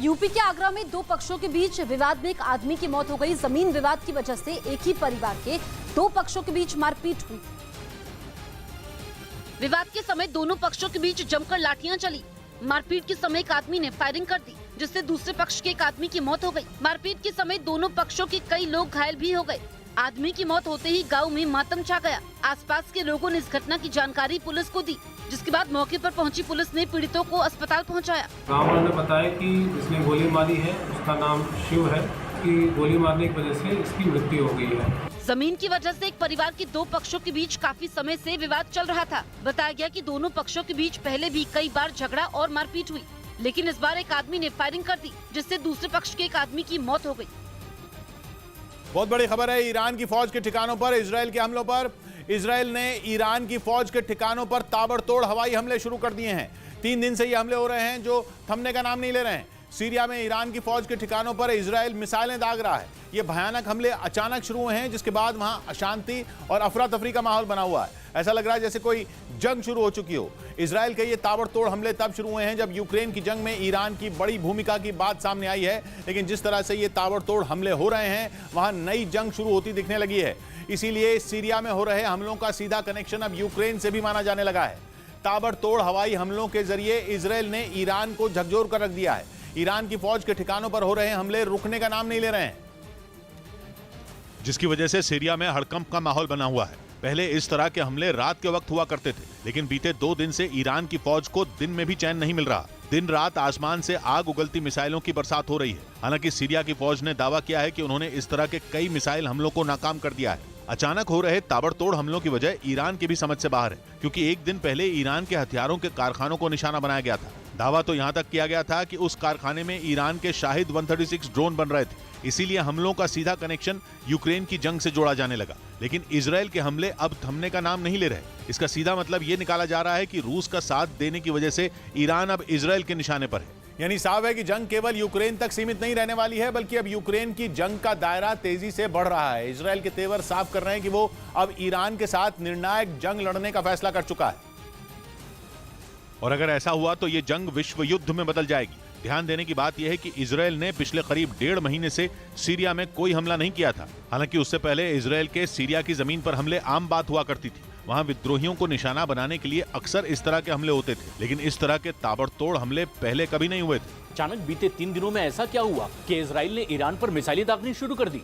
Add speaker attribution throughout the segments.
Speaker 1: UP के आगरा में दो पक्षों के बीच विवाद में एक आदमी की मौत हो गई। जमीन विवाद की वजह से एक ही परिवार के दो पक्षों के बीच मारपीट हुई। विवाद के समय दोनों पक्षों के बीच जमकर लाठियां चली। मारपीट के समय एक आदमी ने फायरिंग कर दी, जिससे दूसरे पक्ष के एक आदमी की मौत हो गई। मारपीट के समय दोनों पक्षों के कई लोग घायल भी हो गए। आदमी की मौत होते ही गांव में मातम छा गया। आसपास के लोगों ने इस घटना की जानकारी पुलिस को दी, जिसके बाद मौके पर पहुंची पुलिस ने पीड़ितों को अस्पताल पहुंचाया।
Speaker 2: गांव वालों ने बताया कि जिसने गोली मारी है उसका नाम शिव है, कि गोली मारने की वजह से इसकी मृत्यु हो गई है।
Speaker 1: जमीन की वजह से एक परिवार के दो पक्षों के बीच काफी समय से विवाद चल रहा था। बताया गया कि दोनों पक्षों के बीच पहले भी कई बार झगड़ा और मारपीट हुई, लेकिन इस बार एक आदमी ने फायरिंग कर दी, जिससे दूसरे पक्ष के एक आदमी की मौत हो गई।
Speaker 3: बहुत बड़ी खबर है ईरान की फौज के ठिकानों पर इजरायल के हमलों पर। इजरायल ने ईरान की फौज के ठिकानों पर ताबड़तोड़ हवाई हमले शुरू कर दिए हैं। 3 दिन से ये हमले हो रहे हैं जो थमने का नाम नहीं ले रहे हैं। सीरिया में ईरान की फौज के ठिकानों पर इजरायल मिसाइलें दाग रहा है। ये भयानक हमले अचानक शुरू हुए हैं, जिसके बाद वहां अशांति और अफरा तफरी का माहौल बना हुआ है। ऐसा लग रहा है जैसे कोई जंग शुरू हो चुकी हो। इजरायल के ये ताबड़तोड़ हमले तब शुरू हुए हैं जब यूक्रेन की जंग में ईरान की बड़ी भूमिका की बात सामने आई है, लेकिन जिस तरह से ये ताबड़तोड़ हमले हो रहे हैं वहां नई जंग शुरू होती दिखने लगी है। इसीलिए सीरिया में हो रहे हमलों का सीधा कनेक्शन अब यूक्रेन से भी माना जाने लगा है। ताबड़तोड़ हवाई हमलों के जरिए इजरायल ने ईरान को झकझोर कर रख दिया है। ईरान की फौज के ठिकानों पर हो रहे हमले रुकने का नाम नहीं ले रहे हैं,
Speaker 4: जिसकी वजह से सीरिया में हड़कंप का माहौल बना हुआ है। पहले इस तरह के हमले रात के वक्त हुआ करते थे, लेकिन बीते 2 दिन से ईरान की फौज को दिन में भी चैन नहीं मिल रहा। दिन रात आसमान से आग उगलती मिसाइलों की बरसात हो रही है। हालांकि सीरिया की फौज ने दावा किया है कि उन्होंने इस तरह के कई मिसाइल हमलों को नाकाम कर दिया है। अचानक हो रहे ताबड़तोड़ हमलों की वजह ईरान की भी समझ से बाहर है, क्योंकि एक दिन पहले ईरान के हथियारों के कारखानों को निशाना बनाया गया था। दावा तो यहाँ तक किया गया था कि उस कारखाने में ईरान के शाहिद 136 ड्रोन बन रहे थे, इसीलिए हमलों का सीधा कनेक्शन यूक्रेन की जंग से जोड़ा जाने लगा। लेकिन इजरायल के हमले अब थमने का नाम नहीं ले रहे। इसका सीधा मतलब ये निकाला जा रहा है कि रूस का साथ देने की वजह से ईरान अब इजरायल के निशाने पर है।
Speaker 3: यानी साफ है कि जंग केवल यूक्रेन तक सीमित नहीं रहने वाली है, बल्कि अब यूक्रेन की जंग का दायरा तेजी से बढ़ रहा है। इजरायल के तेवर साफ कर रहे हैं कि वो अब ईरान के साथ निर्णायक जंग लड़ने का फैसला कर चुका है।
Speaker 4: और अगर ऐसा हुआ तो ये जंग विश्व युद्ध में बदल जाएगी। ध्यान देने की बात यह है कि इजरायल ने पिछले करीब 1.5 महीने से सीरिया में कोई हमला नहीं किया था। हालांकि उससे पहले इजरायल के सीरिया की जमीन पर हमले आम बात हुआ करती थी। वहां विद्रोहियों को निशाना बनाने के लिए अक्सर इस तरह के हमले होते थे, लेकिन इस तरह के ताबड़तोड़ हमले पहले कभी नहीं हुए थे।
Speaker 5: अचानक बीते 3 दिनों में ऐसा क्या हुआ कि इजरायल ने ईरान पर मिसाइलें दागनी शुरू कर दी?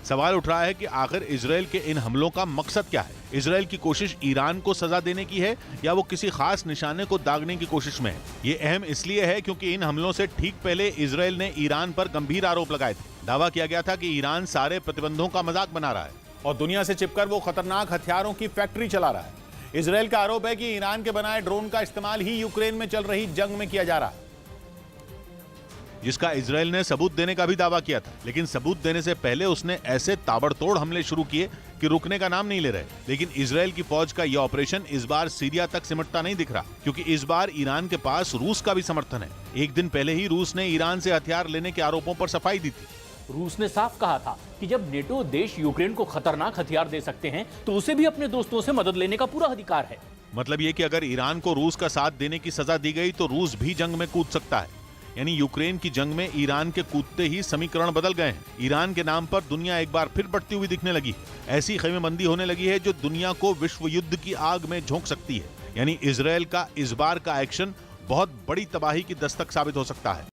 Speaker 4: सवाल उठ रहा है कि आखिर इजरायल के इन हमलों का मकसद क्या है? इजरायल की कोशिश ईरान को सजा देने की है या वो किसी खास निशाने को दागने की कोशिश में है? ये अहम इसलिए है क्योंकि इन हमलों से ठीक पहले इजरायल ने ईरान पर गंभीर आरोप लगाए थे। दावा किया गया था कि ईरान सारे प्रतिबंधों का मजाक बना रहा है
Speaker 3: और दुनिया से चिपकर वो खतरनाक हथियारों की फैक्ट्री चला रहा है। इजरायल का आरोप है कि ईरान के बनाए ड्रोन का इस्तेमाल ही यूक्रेन में चल रही जंग में किया जा रहा है,
Speaker 4: जिसका इजरायल ने सबूत देने का भी दावा किया था। लेकिन सबूत देने से पहले उसने ऐसे ताबड़तोड़ हमले शुरू किए कि रुकने का नाम नहीं ले रहे। लेकिन इजरायल की फौज का यह ऑपरेशन इस बार सीरिया तक सिमटता नहीं दिख रहा, क्योंकि इस बार ईरान के पास रूस का भी समर्थन है। एक दिन पहले ही रूस ने ईरान से हथियार लेने के आरोपों पर सफाई दी थी।
Speaker 5: रूस ने साफ कहा था कि जब नेटो देश यूक्रेन को खतरनाक हथियार दे सकते हैं तो उसे भी अपने दोस्तों से मदद लेने का पूरा अधिकार है।
Speaker 4: मतलब ये कि अगर ईरान को रूस का साथ देने की सजा दी गई तो रूस भी जंग में कूद सकता है। यानी यूक्रेन की जंग में ईरान के कूदते ही समीकरण बदल गए हैं। ईरान के नाम पर दुनिया एक बार फिर बढ़ती हुई दिखने लगी है। ऐसी खेमेबंदी होने लगी है जो दुनिया को विश्व युद्ध की आग में झोंक सकती है। यानी इजरायल का इस बार का एक्शन बहुत बड़ी तबाही की दस्तक साबित हो सकता है।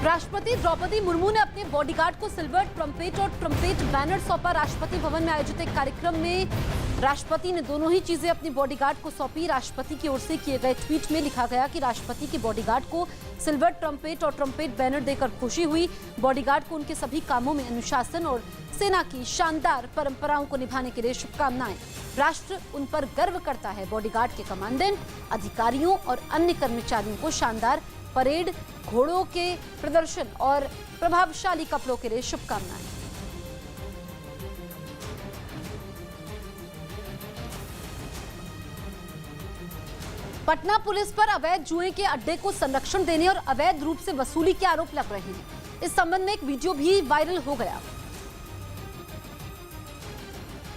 Speaker 1: राष्ट्रपति द्रौपदी मुर्मू ने अपने बॉडीगार्ड को सिल्वर ट्रम्पेट और ट्रम्पेट बैनर सौंपा। राष्ट्रपति भवन में आयोजित एक कार्यक्रम में राष्ट्रपति ने दोनों ही चीजें अपने बॉडीगार्ड को सौंपी। राष्ट्रपति की ओर से किए गए ट्वीट में लिखा गया कि राष्ट्रपति के बॉडीगार्ड को सिल्वर ट्रम्पेट और ट्रम्पेट बैनर देकर खुशी हुई। बॉडीगार्ड को उनके सभी कामों में अनुशासन और सेना की शानदार परंपराओं को निभाने के लिए शुभकामनाएं। राष्ट्र उन पर गर्व करता है। बॉडीगार्ड के कमांडेंट, अधिकारियों और अन्य कर्मचारियों को शानदार परेड, घोड़ों के प्रदर्शन और प्रभावशाली कपड़ों के लिए शुभकामनाएं। पटना पुलिस पर अवैध जुए के अड्डे को संरक्षण देने और अवैध रूप से वसूली के आरोप लग रहे हैं। इस संबंध में एक वीडियो भी वायरल हो गया।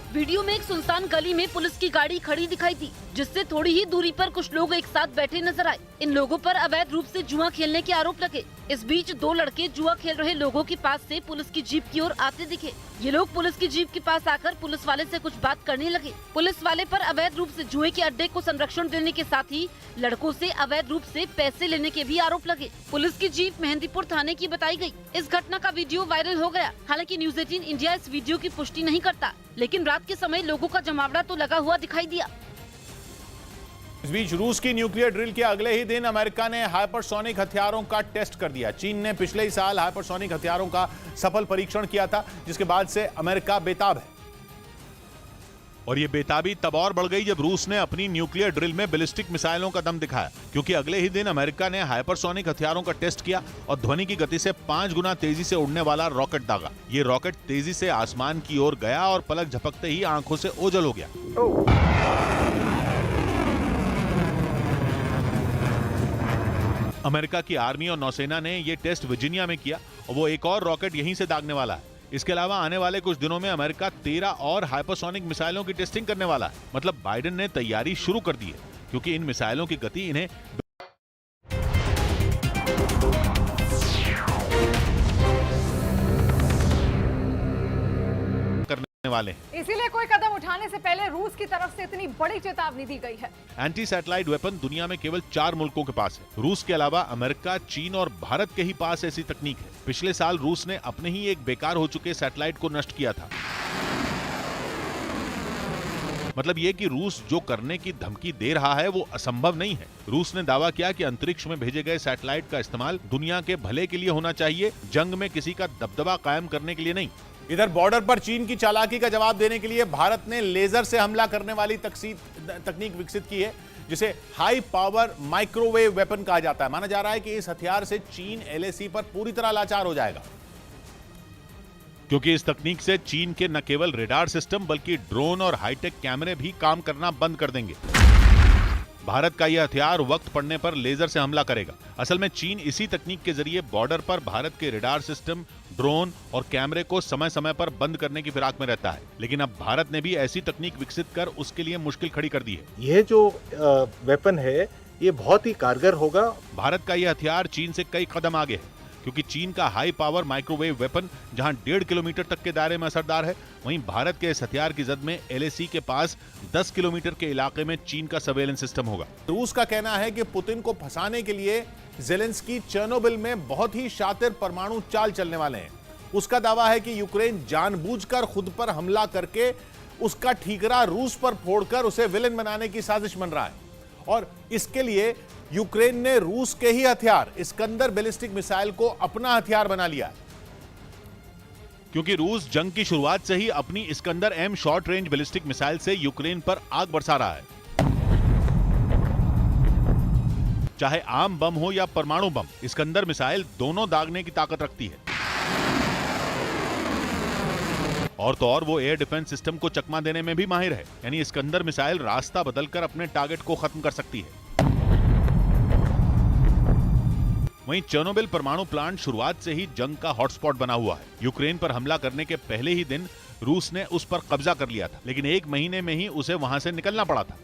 Speaker 1: वीडियो में एक सुनसान गली में पुलिस की गाड़ी खड़ी दिखाई दी, जिससे थोड़ी ही दूरी पर कुछ लोग एक साथ बैठे नजर आए। इन लोगों पर अवैध रूप से जुआ खेलने के आरोप लगे। इस बीच दो लड़के जुआ खेल रहे लोगों के पास से पुलिस की जीप की ओर आते दिखे। ये लोग पुलिस की जीप के पास आकर पुलिस वाले से कुछ बात करने लगे। पुलिस वाले पर अवैध रूप से जुए के अड्डे को संरक्षण देने के साथ ही लड़कों से अवैध रूप से पैसे लेने के भी आरोप लगे। पुलिस की जीप मेहंदीपुर थाने की बताई गई। इस घटना का वीडियो वायरल हो गया। हालांकि न्यूज 18 इंडिया इस वीडियो की पुष्टि नहीं करता, लेकिन रात के समय लोगों का जमावड़ा तो लगा हुआ दिखाई दिया।
Speaker 3: इस बीच रूस की न्यूक्लियर ड्रिल के अगले ही दिन अमेरिका ने हाइपरसोनिक हथियारों का टेस्ट कर दिया। चीन ने पिछले ही साल हाइपरसोनिक हथियारों का सफल परीक्षण किया था, जिसके बाद से अमेरिका बेताब है।
Speaker 4: और ये बेताबी तब और बढ़ गई जब रूस ने अपनी न्यूक्लियर ड्रिल में बैलिस्टिक मिसाइलों का दम दिखाया, क्योंकि अगले ही दिन अमेरिका ने हाइपरसोनिक हथियारों का टेस्ट किया और ध्वनि की गति से 5 गुना तेजी से उड़ने वाला रॉकेट दागा। ये रॉकेट तेजी से आसमान की ओर गया और पलक झपकते ही आंखों से ओझल हो गया। अमेरिका की आर्मी और नौसेना ने ये टेस्ट वर्जीनिया में किया और वो एक और रॉकेट यहीं से दागने वाला है। इसके अलावा आने वाले कुछ दिनों में अमेरिका 13 और हाइपरसोनिक मिसाइलों की टेस्टिंग करने वाला है। मतलब बाइडेन ने तैयारी शुरू कर दी है, क्योंकि इन मिसाइलों की गति इन्हें करने वाले हैं।
Speaker 6: इसीलिए कोई कदम उठाने से पहले रूस की तरफ से इतनी बड़ी चेतावनी दी गई है।
Speaker 4: एंटी सैटेलाइट वेपन दुनिया में केवल 4 मुल्कों के पास है। रूस के अलावा अमेरिका, चीन और भारत के ही पास ऐसी तकनीक है। पिछले साल रूस ने अपने ही एक बेकार हो चुके सैटेलाइट को नष्ट किया था। मतलब ये कि रूस जो करने की धमकी दे रहा है वो असंभव नहीं है। रूस ने दावा किया कि अंतरिक्ष में भेजे गए सैटेलाइट का इस्तेमाल दुनिया के भले के लिए होना चाहिए, जंग में किसी का दबदबा कायम करने के लिए नहीं।
Speaker 3: इधर बॉर्डर पर चीन की चालाकी का जवाब देने के लिए भारत ने लेजर से हमला करने वाली तकनीक विकसित की है, जिसे हाई पावर माइक्रोवेव वेपन कहा जाता है। माना जा रहा है कि इस हथियार से चीन एलएसी पर पूरी तरह लाचार हो जाएगा,
Speaker 4: क्योंकि इस तकनीक से चीन के न केवल रेडार सिस्टम बल्कि ड्रोन और हाईटेक कैमरे भी काम करना बंद कर देंगे। भारत का यह हथियार वक्त पड़ने पर लेजर से हमला करेगा। असल में चीन इसी तकनीक के जरिए बॉर्डर पर भारत के रेडार सिस्टम, ड्रोन और कैमरे को समय समय पर बंद करने की फिराक में रहता है। लेकिन अब भारत ने भी ऐसी तकनीक विकसित कर उसके लिए मुश्किल खड़ी कर दी है।
Speaker 7: यह जो वेपन है ये बहुत ही कारगर होगा।
Speaker 4: भारत का यह हथियार चीन से कई कदम आगे है, क्योंकि चीन का हाई पावर माइक्रोवेव वेपन जहां 1.5 किलोमीटर तक के दायरे में असरदार है, वहीं भारत के इस हथियार की जद में एलएसी के पास 10 किलोमीटर के इलाके में चीन का सर्वेलेंस सिस्टम होगा।
Speaker 3: रूस का कहना है कि पुतिन को फंसाने के लिए जेलेंस्की चेर्नोबिल में बहुत ही शातिर परमाणु चाल चलने वाले हैं। उसका दावा है कि यूक्रेन जानबूझकर खुद पर हमला करके उसका ठीकरा रूस पर फोड़कर उसे विलेन बनाने की साजिश बन रहा है, और इसके लिए यूक्रेन ने रूस के ही हथियार इस्कंदर बैलिस्टिक मिसाइल को अपना हथियार बना लिया है।
Speaker 4: क्योंकि रूस जंग की शुरुआत से ही अपनी Iskander M short range ballistic missile से यूक्रेन पर आग बरसा रहा है। चाहे आम बम हो या परमाणु बम, इस्कंदर मिसाइल दोनों दागने की ताकत रखती है। और तो और वो एयर डिफेंस सिस्टम को चकमा देने में भी माहिर है, यानी इस्कंदर मिसाइल रास्ता बदलकर अपने टारगेट को खत्म कर सकती है। वहीं चेर्नोबिल परमाणु प्लांट शुरुआत से ही जंग का हॉटस्पॉट बना हुआ है। यूक्रेन पर हमला करने के पहले ही दिन रूस ने उस पर कब्जा कर लिया था, लेकिन 1 महीने में ही उसे वहां से निकलना पड़ा था।